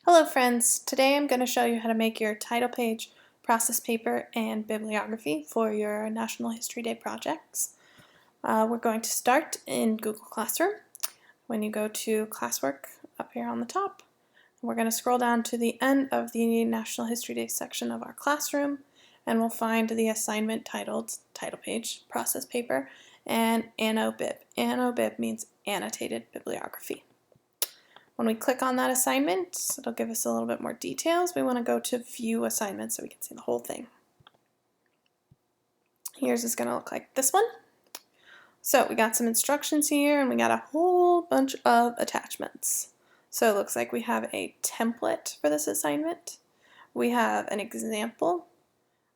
Hello friends, today I'm going to show you how to make your title page, process paper, and bibliography for your National History Day projects. We're going to start in Google Classroom. When you go to classwork up here on the top, we're going to scroll down to the end of the National History Day section of our classroom, and we'll find the assignment titled title page, process paper, and ANNOBib. ANNOBib means annotated bibliography. When we click on that assignment, it'll give us a little bit more details. We want to go to View Assignment so we can see the whole thing. Yours is going to look like this one. So we got some instructions here and we got a whole bunch of attachments. So it looks like we have a template for this assignment. We have an example,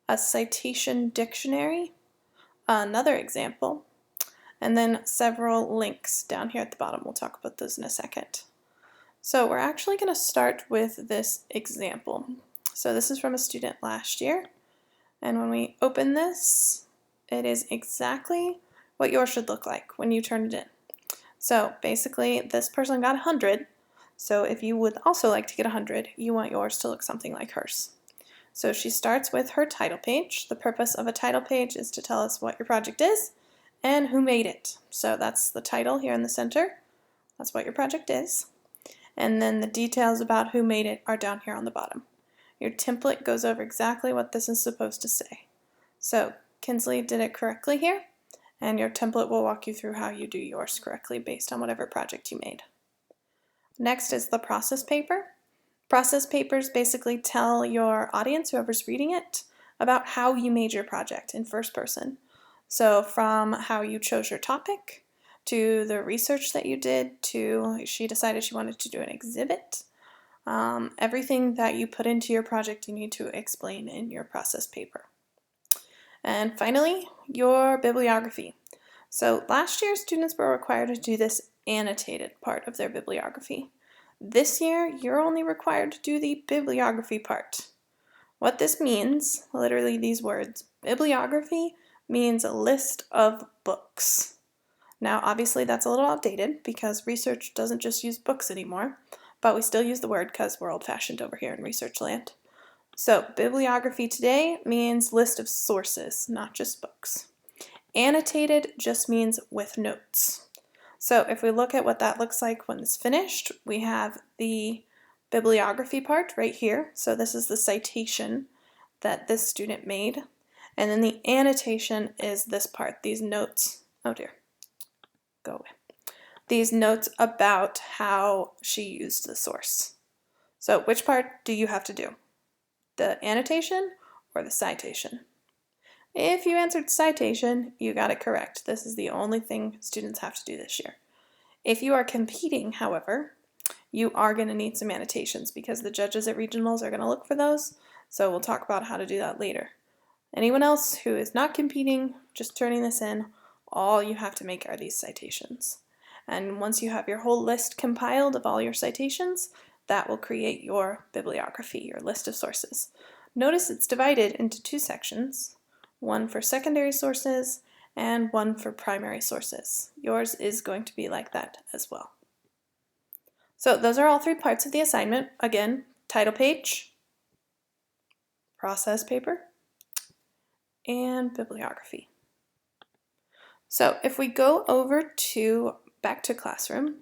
a citation dictionary, another example, and then several links down here at the bottom. We'll talk about those in a second. So we're actually going to start with this example. So this is from a student last year, and when we open this, it is exactly what yours should look like when you turn it in. So basically this person got 100, so if you would also like to get 100, you want yours to look something like hers. So she starts with her title page. The purpose of a title page is to tell us what your project is and who made it. So that's the title here in the center. That's what your project is. And then the details about who made it are down here on the bottom. Your template goes over exactly what this is supposed to say. So Kinsley did it correctly here, and your template will walk you through how you do yours correctly based on whatever project you made. Next is the process paper. Process papers basically tell your audience, whoever's reading it, about how you made your project in first person. So from how you chose your topic, to the research that you did, to she decided she wanted to do an exhibit. Everything that you put into your project you need to explain in your process paper. And finally, your bibliography. So last year students were required to do this annotated part of their bibliography. This year you're only required to do the bibliography part. What this means, literally these words, bibliography means a list of books. Now, obviously, that's a little outdated because research doesn't just use books anymore, but we still use the word because we're old-fashioned over here in research land. So, bibliography today means list of sources, not just books. Annotated just means with notes. So, if we look at what that looks like when it's finished, we have the bibliography part right here. So, this is the citation that this student made. And then the annotation is this part, these notes. Oh dear. Go away. These notes about how she used the source. So which part do you have to do? The annotation or the citation? If you answered citation, you got it correct. This is the only thing students have to do this year. If you are competing, however, you are going to need some annotations because the judges at regionals are going to look for those. So we'll talk about how to do that later. Anyone else who is not competing, just turning this in, all you have to make are these citations. And once you have your whole list compiled of all your citations, that will create your bibliography, your list of sources. Notice it's divided into two sections, one for secondary sources and one for primary sources. Yours is going to be like that as well. So those are all three parts of the assignment. Again, title page, process paper, and bibliography. So if we go over to back to classroom,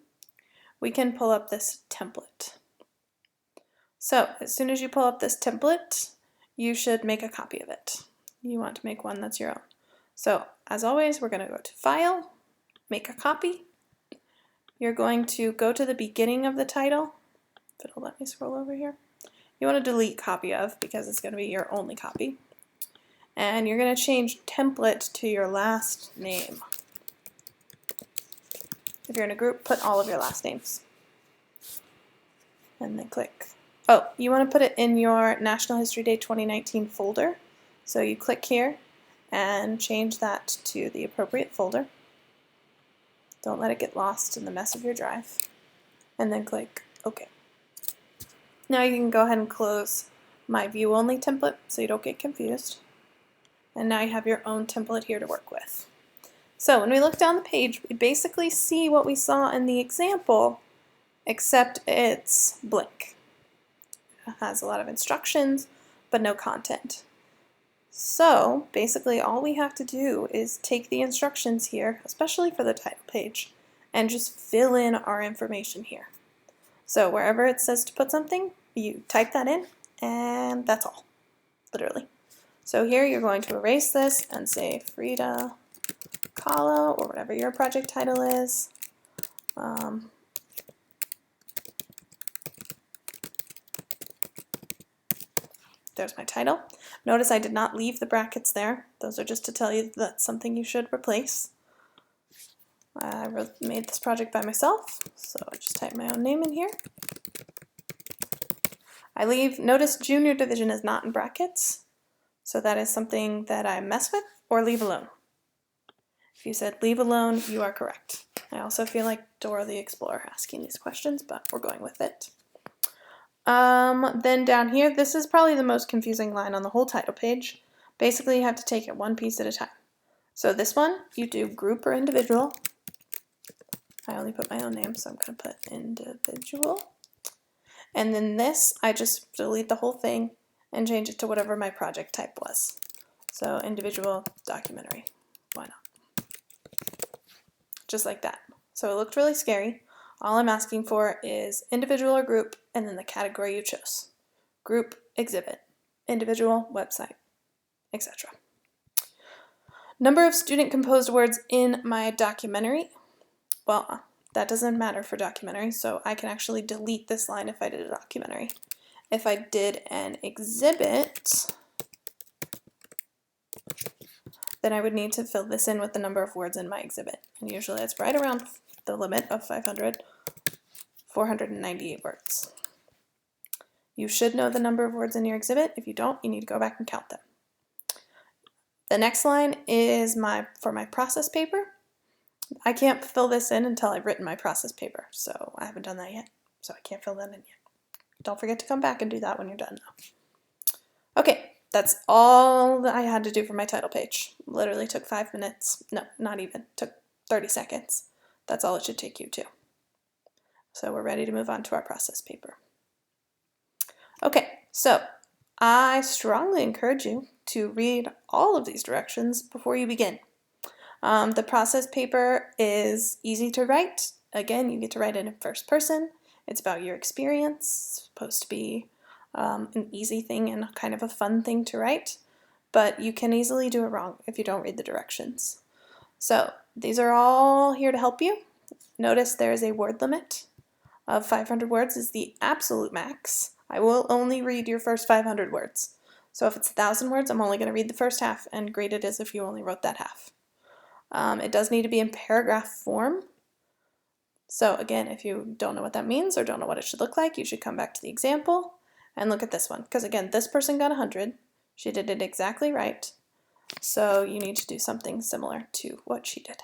we can pull up this template. So as soon as you pull up this template, you should make a copy of it. You want to make one that's your own. So as always, we're going to go to File, Make a Copy. You're going to go to the beginning of the title. If it'll let me scroll over here. You want to delete copy of because it's going to be your only copy. And you're going to change template to your last name. If you're in a group, put all of your last names. And then click. Oh, you want to put it in your National History Day 2019 folder. So you click here and change that to the appropriate folder. Don't let it get lost in the mess of your drive. And then click OK. Now you can go ahead and close my view only template so you don't get confused. And now you have your own template here to work with. So when we look down the page, we basically see what we saw in the example, except it's blank. has a lot of instructions, but no content. So basically all we have to do is take the instructions here, especially for the title page, and just fill in our information here. So wherever it says to put something, you type that in, and that's all, literally. So here you're going to erase this and say Frida Kahlo, or whatever your project title is. There's my title. Notice I did not leave the brackets there. Those are just to tell you that's something you should replace. I made this project by myself, so I just type my own name in here. Notice junior division is not in brackets, so that is something that I mess with, or leave alone. If you said leave alone, you are correct. I also feel like Dora the Explorer asking these questions, but we're going with it. Then down here, this is probably the most confusing line on the whole title page. Basically, you have to take it one piece at a time. So this one, you do group or individual. I only put my own name, so I'm going to put individual. And then this, I just delete the whole thing and change it to whatever my project type was. So individual documentary. Why not? Just like that. So it looked really scary. All I'm asking for is individual or group, and then the category you chose. Group, exhibit, individual, website, etc. Number of student-composed words in my documentary. Well, that doesn't matter for documentary, so I can actually delete this line if I did a documentary. If I did an exhibit, then I would need to fill this in with the number of words in my exhibit. And usually it's right around the limit of 498 words. You should know the number of words in your exhibit. If you don't, you need to go back and count them. The next line is for my process paper. I can't fill this in until I've written my process paper, so I haven't done that yet, so I can't fill that in yet. Don't forget to come back and do that when you're done though. Okay, that's all that I had to do for my title page. Literally took 5 minutes. No, not even. Took 30 seconds. That's all it should take you to. So we're ready to move on to our process paper. Okay, so I strongly encourage you to read all of these directions before you begin. The process paper is easy to write. Again, you get to write it in first person. It's about your experience. It's supposed to be an easy thing and kind of a fun thing to write, but you can easily do it wrong if you don't read the directions. So these are all here to help you. Notice there is a word limit of 500 words is the absolute max. I will only read your first 500 words. So if it's 1,000 words, I'm only going to read the first half and grade it as if you only wrote that half. It does need to be in paragraph form. So again, if you don't know what that means or don't know what it should look like, you should come back to the example and look at this one. Because again, this person got 100. She did it exactly right. So you need to do something similar to what she did.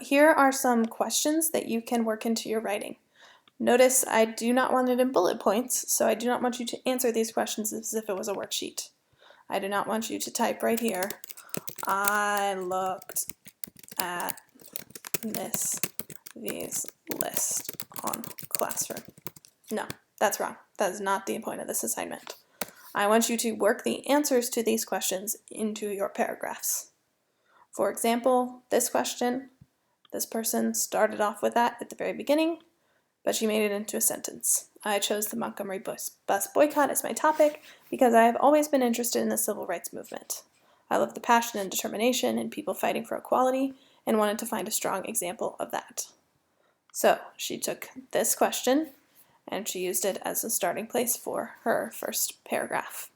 Here are some questions that you can work into your writing. Notice I do not want it in bullet points, so I do not want you to answer these questions as if it was a worksheet. I do not want you to type right here, I looked at these list on Classroom. No, that's wrong. That is not the point of this assignment. I want you to work the answers to these questions into your paragraphs. For example, this question, this person started off with that at the very beginning, but she made it into a sentence. I chose the Montgomery bus boycott as my topic because I have always been interested in the civil rights movement. I love the passion and determination in people fighting for equality and wanted to find a strong example of that. So she took this question and she used it as a starting place for her first paragraph.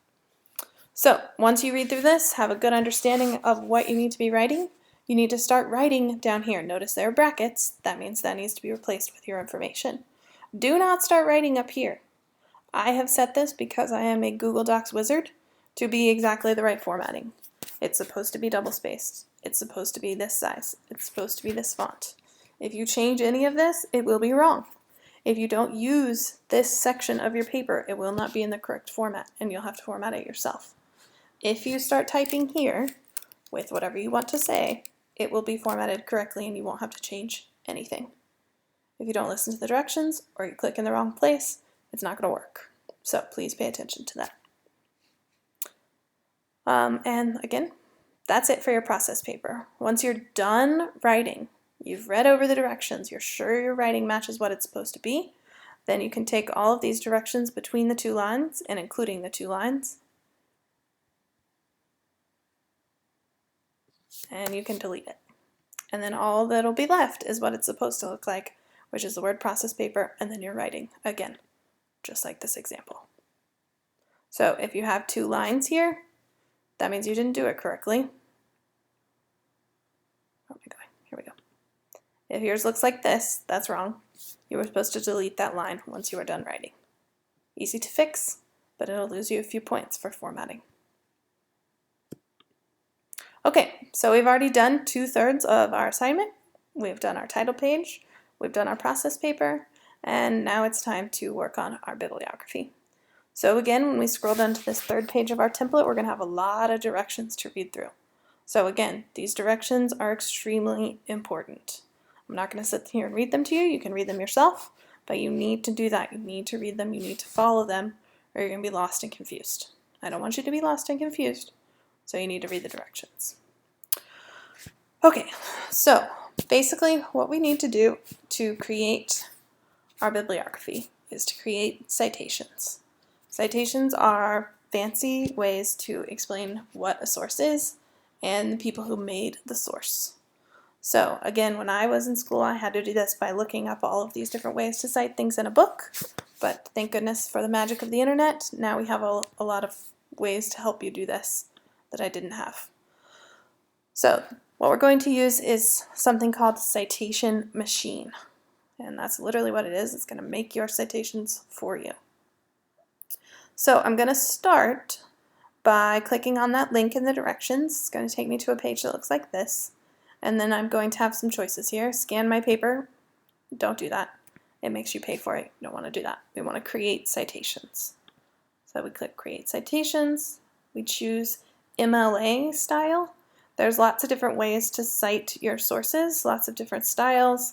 So once you read through this, have a good understanding of what you need to be writing. You need to start writing down here. Notice there are brackets. That means that needs to be replaced with your information. Do not start writing up here. I have set this because I am a Google Docs wizard to be exactly the right formatting. It's supposed to be double-spaced. It's supposed to be this size. It's supposed to be this font. If you change any of this, it will be wrong. If you don't use this section of your paper, it will not be in the correct format, and you'll have to format it yourself. If you start typing here with whatever you want to say, it will be formatted correctly and you won't have to change anything. If you don't listen to the directions or you click in the wrong place, it's not going to work. So please pay attention to that. And again, that's it for your process paper. Once you're done writing, you've read over the directions, you're sure your writing matches what it's supposed to be, then you can take all of these directions between the two lines and including the two lines, and you can delete it. And then all that'll be left is what it's supposed to look like, which is the word process paper and then your writing again, just like this example. So if you have two lines here, that means you didn't do it correctly. Where am I going? Here we go. If yours looks like this, that's wrong. You were supposed to delete that line once you are done writing. Easy to fix, but it'll lose you a few points for formatting. Okay, so we've already done 2/3 of our assignment. We've done our title page, we've done our process paper, and now it's time to work on our bibliography. So again, when we scroll down to this 3rd page of our template, we're going to have a lot of directions to read through. So again, these directions are extremely important. I'm not going to sit here and read them to you. You can read them yourself, but you need to do that. You need to read them, you need to follow them, or you're going to be lost and confused. I don't want you to be lost and confused, so you need to read the directions. Okay, so basically what we need to do to create our bibliography is to create citations. Citations are fancy ways to explain what a source is and the people who made the source. So again, when I was in school, I had to do this by looking up all of these different ways to cite things in a book, but thank goodness for the magic of the internet, now we have a lot of ways to help you do this that I didn't have. So what we're going to use is something called the citation machine, and that's literally what it is. It's going to make your citations for you. So I'm going to start by clicking on that link in the directions. It's going to take me to a page that looks like this, and then I'm going to have some choices here. Scan my paper. Don't do that. It makes you pay for it. You don't want to do that. We want to create citations. So we click Create Citations. We choose MLA style. There's lots of different ways to cite your sources, lots of different styles.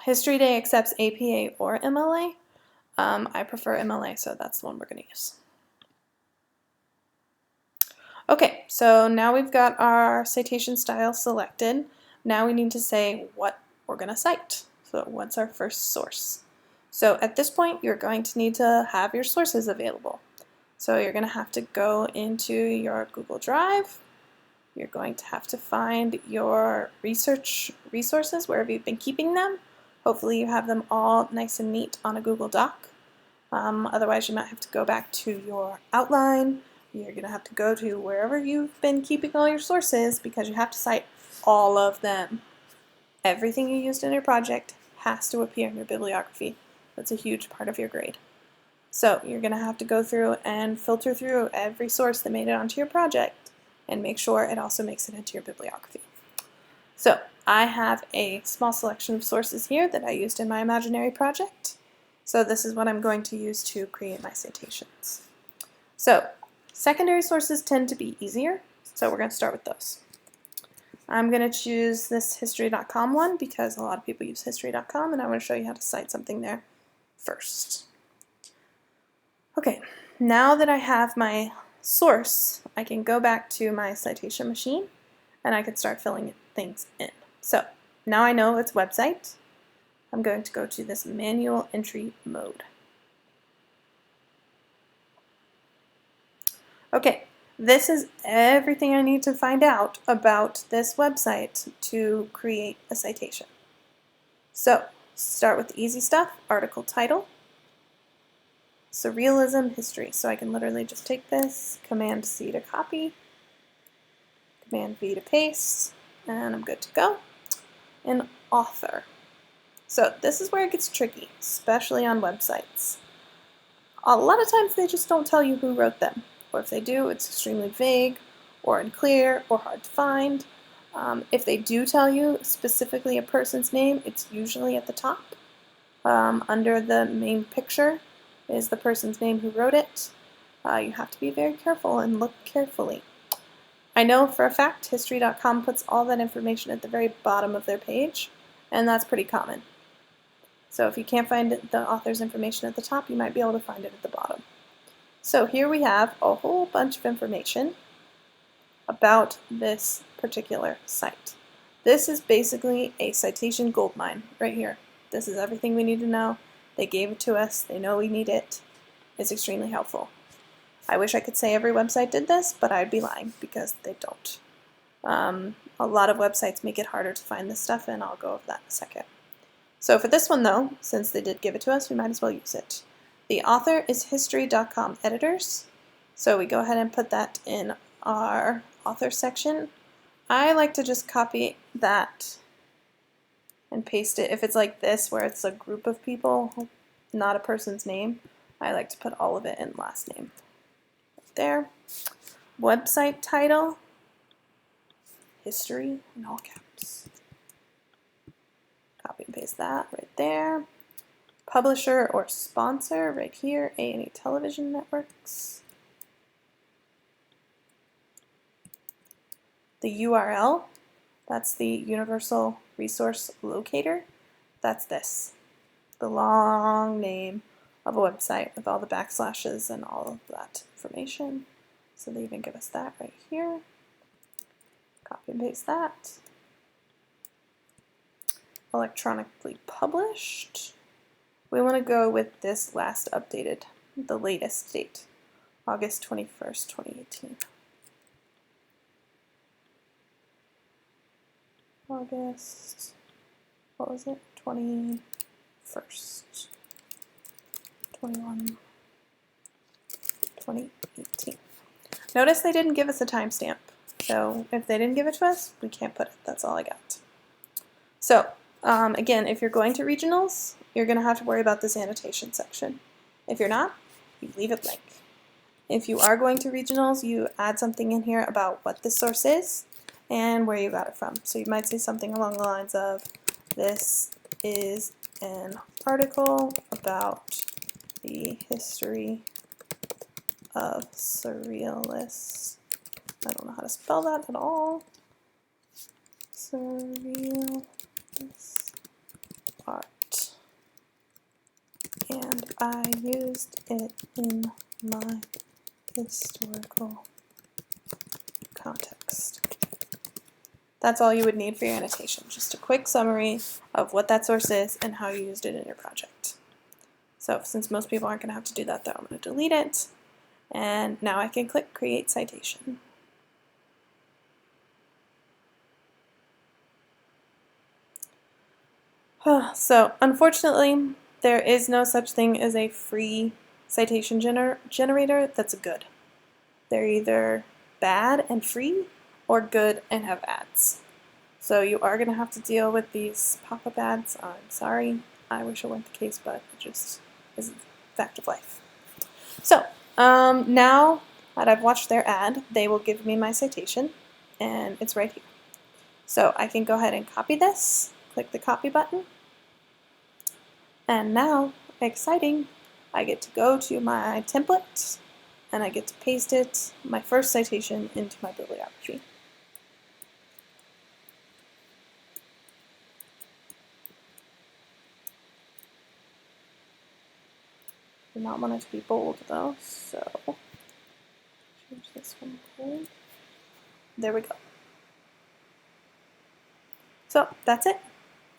History Day accepts APA or MLA. I prefer MLA, so that's the one we're going to use. Okay, so now we've got our citation style selected. Now we need to say what we're going to cite. So what's our first source? So at this point, you're going to need to have your sources available. So you're going to have to go into your Google Drive. You're going to have to find your research resources, wherever you've been keeping them. Hopefully you have them all nice and neat on a Google Doc. Otherwise you might have to go back to your outline. You're going to have to go to wherever you've been keeping all your sources because you have to cite all of them. Everything you used in your project has to appear in your bibliography. That's a huge part of your grade. So you're going to have to go through and filter through every source that made it onto your project and make sure it also makes it into your bibliography. So I have a small selection of sources here that I used in my imaginary project. So this is what I'm going to use to create my citations. So secondary sources tend to be easier, so we're going to start with those. I'm going to choose this history.com one because a lot of people use history.com, and I want to show you how to cite something there first. Okay, now that I have my source, I can go back to my citation machine and I can start filling things in. So now I know it's website. I'm going to go to this manual entry mode. Okay, this is everything I need to find out about this website to create a citation. So start with the easy stuff, article title. Surrealism history. So I can literally just take this, Command C to copy, Command V to paste, and I'm good to go. And author. So this is where it gets tricky, especially on websites. A lot of times they just don't tell you who wrote them, or if they do, it's extremely vague or unclear or hard to find. If they do tell you specifically a person's name, it's usually at the top. Under the main picture is the person's name who wrote it. You have to be very careful and look carefully. I know for a fact history.com puts all that information at the very bottom of their page, and that's pretty common. So if you can't find the author's information at the top, you might be able to find it at the bottom. So here we have a whole bunch of information about this particular site. This is basically a citation goldmine right here. This is everything we need to know. They gave it to us. They know we need it. It's extremely helpful. I wish I could say every website did this, but I'd be lying because they don't. A lot of websites make it harder to find this stuff, and I'll go over that in a second. So for this one though, since they did give it to us, we might as well use it. The author is history.com editors, so we go ahead and put that in our author section. I like to just copy that and paste it. If it's like this, where it's a group of people, not a person's name, I like to put all of it in last name. Right there. Website title, history in all caps. Copy and paste that right there. Publisher or sponsor right here, A&E Television Networks. The URL, that's the Universal Resource Locator. That's this, the long name of a website with all the backslashes and all of that information. So they even give us that right here. Copy and paste that. Electronically published. We want to go with this last updated, the latest date, August 21st, 2018. August, what was it? 21st, 21, 2018. Notice they didn't give us a timestamp. So if they didn't give it to us, we can't put it. That's all I got. So again, if you're going to regionals, you're going to have to worry about this annotation section. If you're not, you leave it blank. If you are going to regionals, you add something in here about what the source is and where you got it from. So you might say something along the lines of, this is an article about the history of surrealist, I don't know how to spell that at all, surrealist art, and I used it in my historical context. That's all you would need for your annotation, just a quick summary of what that source is and how you used it in your project. So since most people aren't going to have to do that though, I'm going to delete it, and now I can click Create Citation. So unfortunately, there is no such thing as a free citation generator that's good. They're either bad and free or good and have ads. So you are going to have to deal with these pop-up ads. I'm sorry. I wish it weren't the case, but it just is a fact of life. So now that I've watched their ad, they will give me my citation, and it's right here. So I can go ahead and copy this, click the copy button, and now, exciting, I get to go to my template and I get to paste it, my first citation, into my bibliography. Do not want it to be bold though, so change this one bold. There we go. So that's it.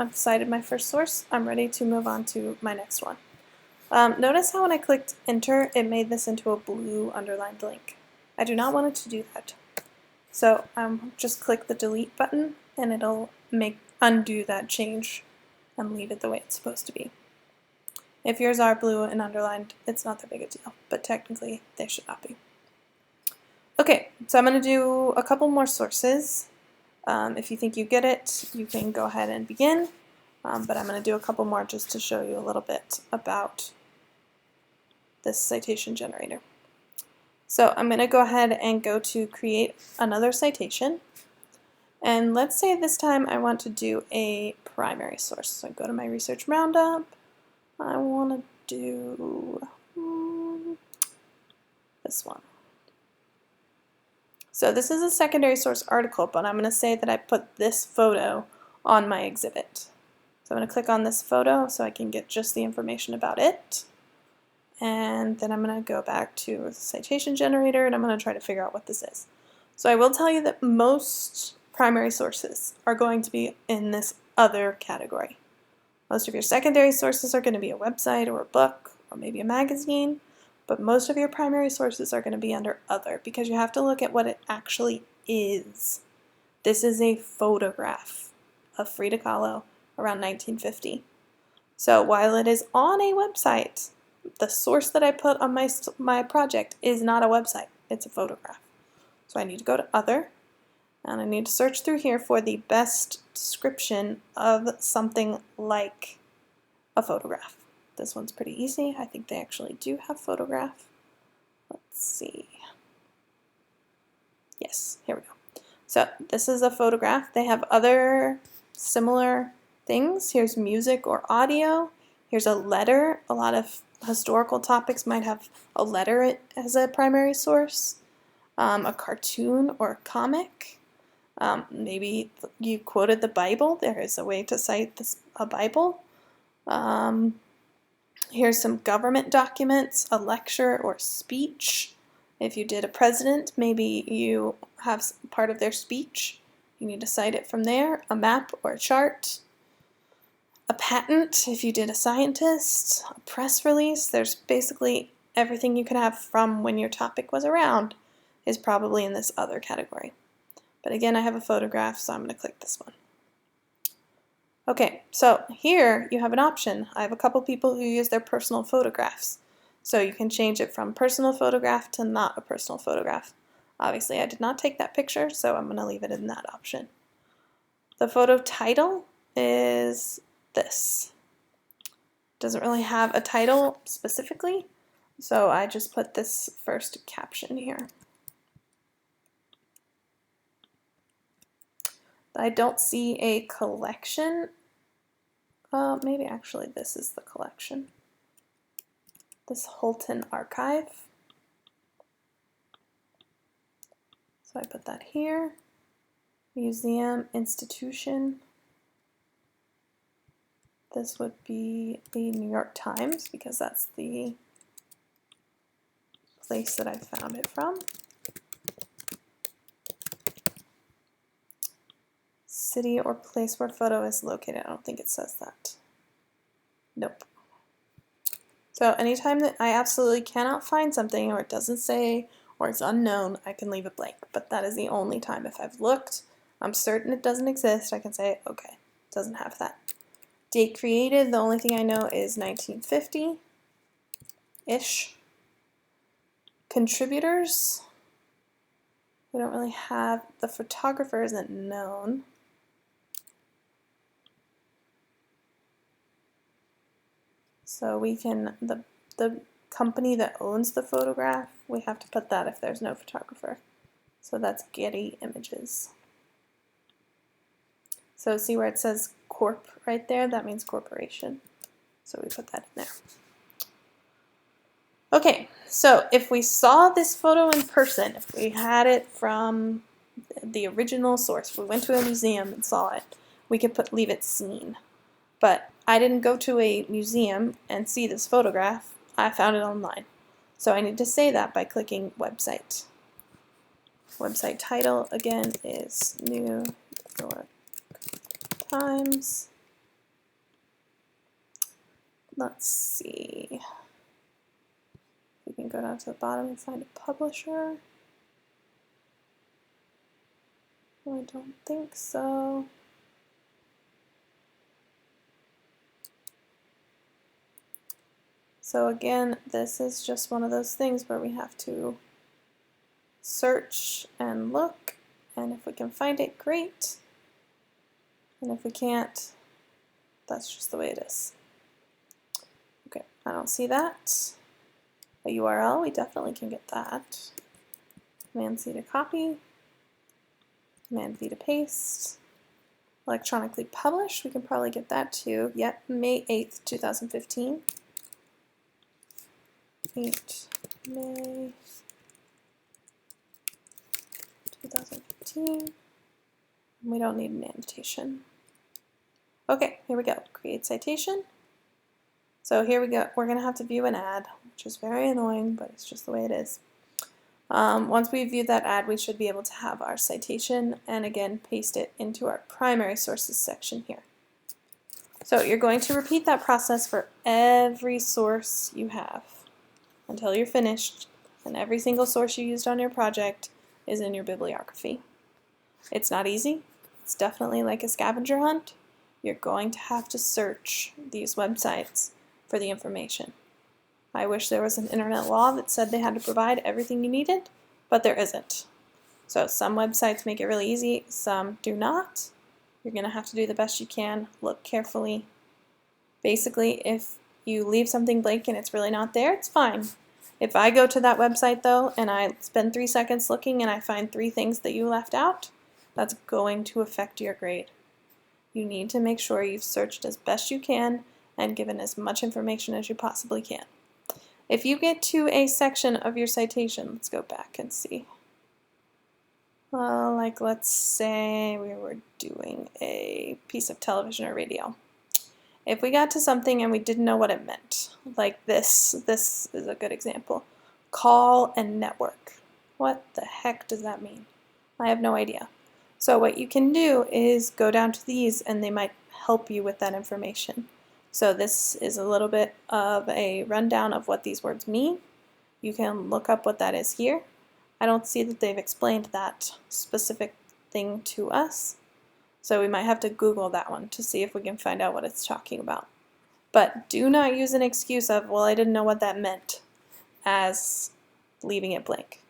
I've decided my first source. I'm ready to move on to my next one. Notice how when I clicked enter, it made this into a blue underlined link. I do not want it to do that. So just click the delete button and it'll undo that change and leave it the way it's supposed to be. If yours are blue and underlined, it's not that big a deal, but technically they should not be. Okay, so I'm going to do a couple more sources. If you think you get it, you can go ahead and begin, but I'm going to do a couple more just to show you a little bit about this citation generator. So I'm going to go ahead and go to create another citation, and let's say this time I want to do a primary source. So I go to my research roundup, I want to do this one. So this is a secondary source article, but I'm going to say that I put this photo on my exhibit. So I'm going to click on this photo so I can get just the information about it. And then I'm going to go back to the citation generator and I'm going to try to figure out what this is. So I will tell you that most primary sources are going to be in this other category. Most of your secondary sources are going to be a website or a book or maybe a magazine, but most of your primary sources are going to be under other because you have to look at what it actually is. This is a photograph of Frida Kahlo around 1950. So while it is on a website, the source that I put on my project is not a website, it's a photograph. So I need to go to other, and I need to search through here for the best description of something like a photograph. This one's pretty easy. I think they actually do have photograph. Let's see. Yes, here we go. So this is a photograph. They have other similar things. Here's music or audio. Here's a letter. A lot of historical topics might have a letter as a primary source. A cartoon or a comic. Maybe you quoted the Bible. There is a way to cite a Bible. Here's some government documents, a lecture or speech. If you did a president, maybe you have part of their speech. You need to cite it from there. A map or a chart. A patent, if you did a scientist. A press release. There's basically everything you could have from when your topic was around is probably in this other category. But again, I have a photograph, so I'm going to click this one. Okay, so here you have an option. I have a couple people who use their personal photographs. So you can change it from personal photograph to not a personal photograph. Obviously, I did not take that picture, so I'm going to leave it in that option. The photo title is this. Doesn't really have a title specifically, so I just put this first caption here. I don't see a collection. Maybe actually this is the collection. This Holton Archive. So I put that here. Museum, institution. This would be the New York Times because that's the place that I found it from. City or place where photo is located. I don't think it says that. Nope. So anytime that I absolutely cannot find something or it doesn't say or it's unknown, I can leave it blank. But that is the only time. If I've looked, I'm certain it doesn't exist, I can say, okay, it doesn't have that. Date created, the only thing I know is 1950-ish. Contributors, we don't really have, the photographer isn't known. So we can, the company that owns the photograph, we have to put that if there's no photographer. So that's Getty Images. So see where it says corp right there? That means corporation. So we put that in there. Okay, so if we saw this photo in person, if we had it from the original source, if we went to a museum and saw it, we could leave it seen. But I didn't go to a museum and see this photograph. I found it online. So I need to say that by clicking website. Website title, again, is New York Times. Let's see. We can go down to the bottom and find a publisher. I don't think so. So again, this is just one of those things where we have to search and look, and if we can find it, great. And if we can't, that's just the way it is. Okay, I don't see that. A URL, we definitely can get that. Command C to copy. Command V to paste. Electronically published, we can probably get that too. Yep, May 8th, 2015. 8 May 2015. We don't need an annotation. Okay, here we go. Create citation. So here we go. We're going to have to view an ad, which is very annoying, but it's just the way it is. Once we view that ad, we should be able to have our citation and again paste it into our primary sources section here. So you're going to repeat that process for every source you have until you're finished, and every single source you used on your project is in your bibliography. It's not easy. It's definitely like a scavenger hunt. You're going to have to search these websites for the information. I wish there was an internet law that said they had to provide everything you needed, but there isn't. So some websites make it really easy, some do not. You're going to have to do the best you can, look carefully. Basically, if you leave something blank and it's really not there, it's fine. If I go to that website though and I spend 3 seconds looking and I find 3 things that you left out, that's going to affect your grade. You need to make sure you've searched as best you can and given as much information as you possibly can. If you get to a section of your citation, let's go back and see. Like let's say we were doing a piece of television or radio. If we got to something and we didn't know what it meant, like this is a good example. Call and network. What the heck does that mean? I have no idea. So what you can do is go down to these and they might help you with that information. So this is a little bit of a rundown of what these words mean. You can look up what that is here. I don't see that they've explained that specific thing to us. So we might have to Google that one to see if we can find out what it's talking about. But do not use an excuse of, well, I didn't know what that meant, as leaving it blank.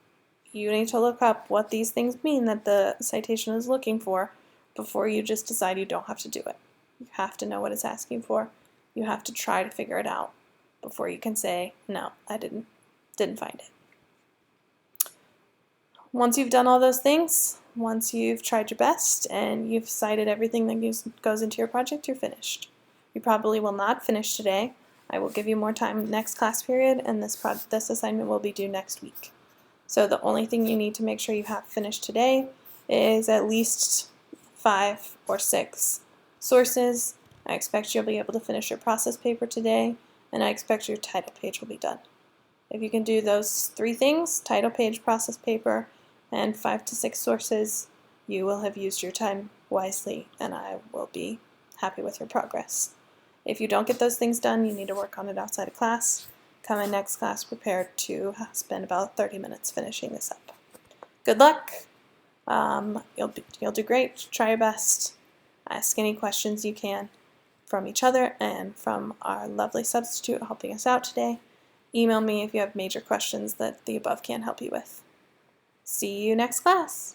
You need to look up what these things mean that the citation is looking for before you just decide you don't have to do it. You have to know what it's asking for. You have to try to figure it out before you can say, no, I didn't find it. Once you've done all those things, once you've tried your best and you've cited everything that goes into your project, you're finished. You probably will not finish today. I will give you more time next class period, and this assignment will be due next week. So the only thing you need to make sure you have finished today is at least 5 or 6 sources. I expect you'll be able to finish your process paper today, and I expect your title page will be done. If you can do those 3 things, title page, process paper, and 5 to 6 sources, you will have used your time wisely, and I will be happy with your progress. If you don't get those things done, you need to work on it outside of class. Come in next class prepared to spend about 30 minutes finishing this up. Good luck. You'll do great. Try your best. Ask any questions you can from each other and from our lovely substitute helping us out today. Email me if you have major questions that the above can't help you with. See you next class.